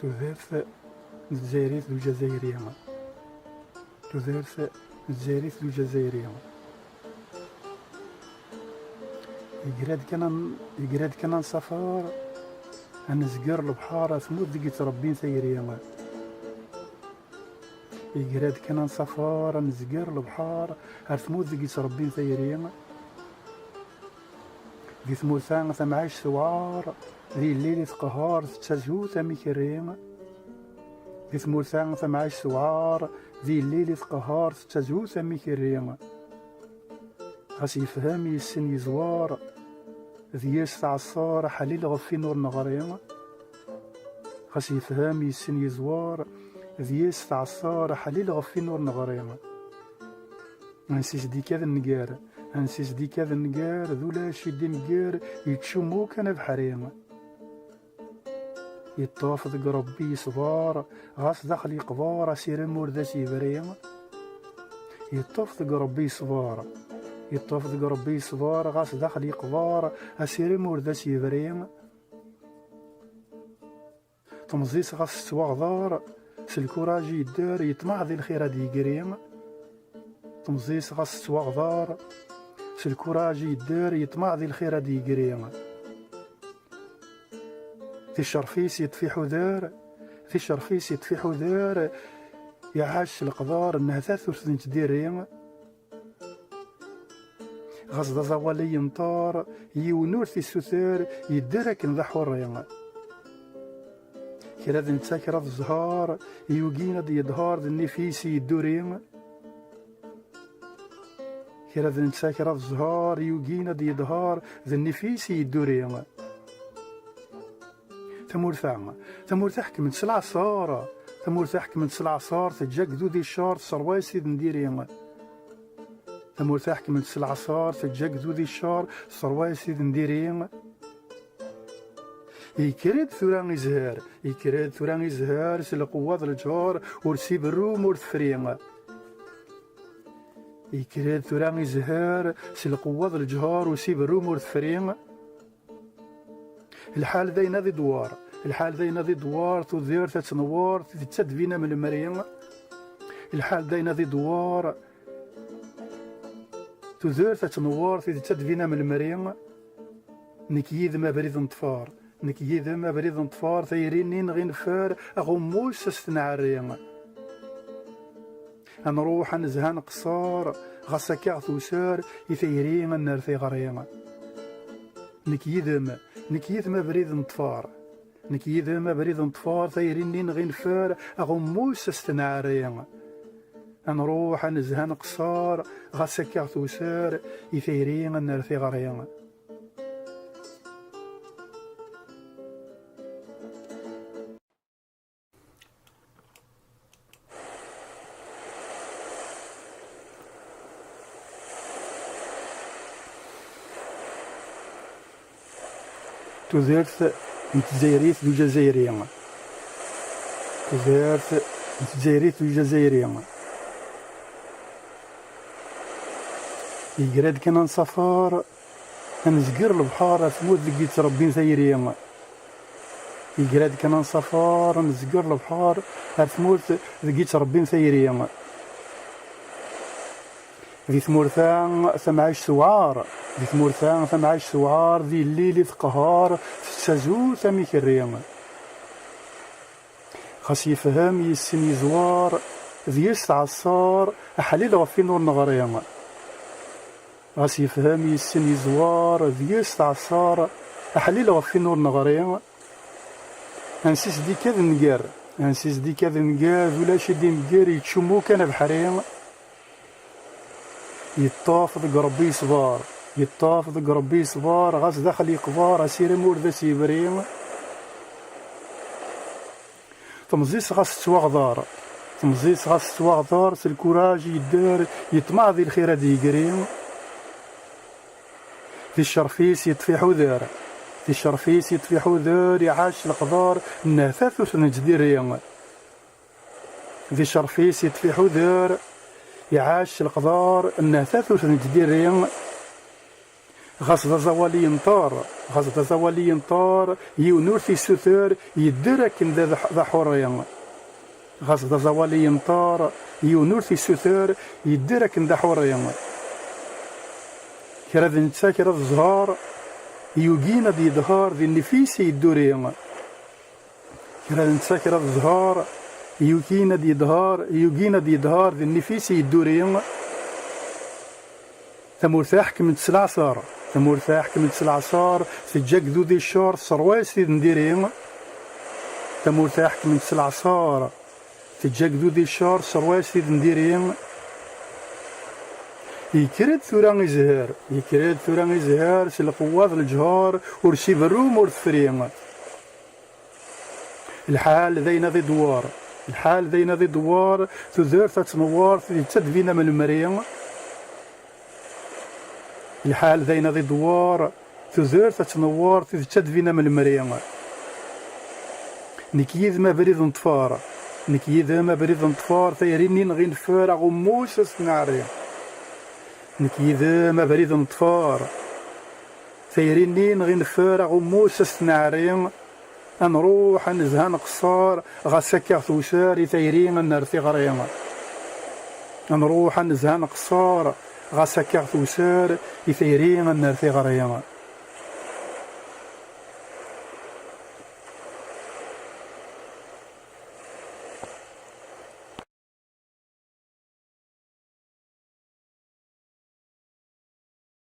تذارث الجزائرية ذو الجزائرية تذارث الجزائرية ذو الجزائرية يقراد كان سفر نزقر البحار ثمود دقيت ربي ثيريا يقراد كان سفر نزقر البحار ثمود دقيت ربي ثيريا ذي ثموثان ثمعاش ثوار ذي الليل قهار تتزهو ثميكريا ذي ثموثان ثمعاش ثوار ذي الليل قهار تتزهو ثميكريا غاس يفهم يسن يزوار ذياس تعصار حليل غفي نور نغريا غاس يفهم يسن يزوار ذياس تعصار حليل غفي نور نغريا نسيس دي كذا النقار انسيس دي كذا النقار ذولا شدي نقار يتشمو كان بحريم يطاف ذق ربي صبار غاس دخل يقبار سير موردا سيبريم يطاف ذق ربي صبار يطاف ذق ربي صبار غاس دخل يقبار سير موردا سيبريم تمزيس غاس سواغضار سلكوراجي يدار يطمع ذي الخير دي قريم تمزيس غاس سواغضار سلكوراجي يدار يطمع ذي الخير دي قريم في الشرفيس يطفي حذار في الشرفيس يطفي حذار يعاش القدار انها ثلاث تديرين غصد زوالي ينطار يونور في السثار يدرك نذا حرين كراد نتساكر الزهار يوقينا دي يظهر ذي النفيس يدورين كراد نتساكر الزهار يوقينا دي يظهر ذي النفيس يدورين ثمورثا حكمت سلع صار ثمورثا حكمت سلع صار تجاك ذو الشار صرواسي نديرين ثمورثا حكمت سلع صار تجاك ذو الشار صرواسي نديرين يكرد ثوران يزهار يكرد ثوران يزهار سلقوة الجهار ورسيب الروم ورثفرين يكرد ثوران يزهار سلقوة الجهار ورسيب الروم ورثفرين الحال ذينا ذي دوار الحال ذينا ذي دوار تذير تتنوار تتدفينا من المريم الحال ذينا ذي دوار تذير تتنوار تتدفينا من المريم نكيد ما بريد نطفار نكيد ما بريد نطفار ثيرينين غي نفار أغموش استنعريم نروح نزهان قصار غسكا ثوسار يثيرين النار في غريم نكيد ما بريد نطفار نكيد ما بريد نطفار ثيرينين غي نفار أغموس استنعريم نروح نزهان قصار غسكا ثوسار يثيرين النار في غريم تذارث الجزائرية ذو الجزائرية تذارث الجزائرية ذو الجزائرية يقراد كان نسافر نزقر البحار ثمود لقيت ربي ثيرية يقراد كان نسافر نزقر البحار ثمود لقيت ربي ثيرية ذي ثمورثان ثمعاش سوعار ذي ثمورثان ثمعاش سوعار ذي الليل قهار تسازو ثمي كريم خاص يفهم يسن يزوار ذي يستعصار حليل غفي نور نغريم خاص يفهم يسن يزوار ذي يستعصار حليل غفي نور نغريم انسيس دي كذا نقار انسيس دي كذا نقار ولا شدي نقار يتشمو كان بحريم يطاف ذق ربي صبار يطاف ذق ربي صبار غاس دخل يقبار اسير موردا سيبريم تمزيس غاس تواغدار تمزيس غاس تواغدار سلكوراج يدار يطمع ذي الخير دي قريم في الشرفيس يطفي حذار في الشرفيس يطفي حذار يعاش القدار ناثاث نجديريم في الشرفيس يطفي حذار يعاش القدار الناثاث نجديريم غاس دا زوالي ينطار غاس دا زوالي ينطار يونور في السوثور يدرك ذا حوريا غاس دا زوالي ينطار يونور في السوثور يدرك ذا حوريا كرا ذا نتسا كرا ذا الزهار يوجينا دي ظهار ذي النفيس يدوريا كرا نتسا كرا ذا الزهار يوجينا دي ظهار ذي النفيس يدوريا ثمورثاح كمن تسلعصار ثمورثاح كمن تسلعصار سجاك ذو ذي الشور صرواس ذي نديرين ثمورثاح كمن تسلعصار سجاك ذو ذي الشور صرواس ذي نديرين يكرد ثوران يزهار سلقواض الجهار ورشيب الروم ورثفرين الحال ذينا ذي دوار تذير تتنوار تدفينا من المريم الحال ذينا ذي دوار تذير تتنوار تدفينا من المريم نكيذ ما بريد نطفار ثيريني نغي نفار غموس سناري نكيذ ما بريد نطفار ثيريني نغي نفار غموس سناري نروح نزهان قصار غسكا ثوساري ثيرين نرثي غريما نروح نزهان قصار غسكا ثوسار يثيرين نرثي غريما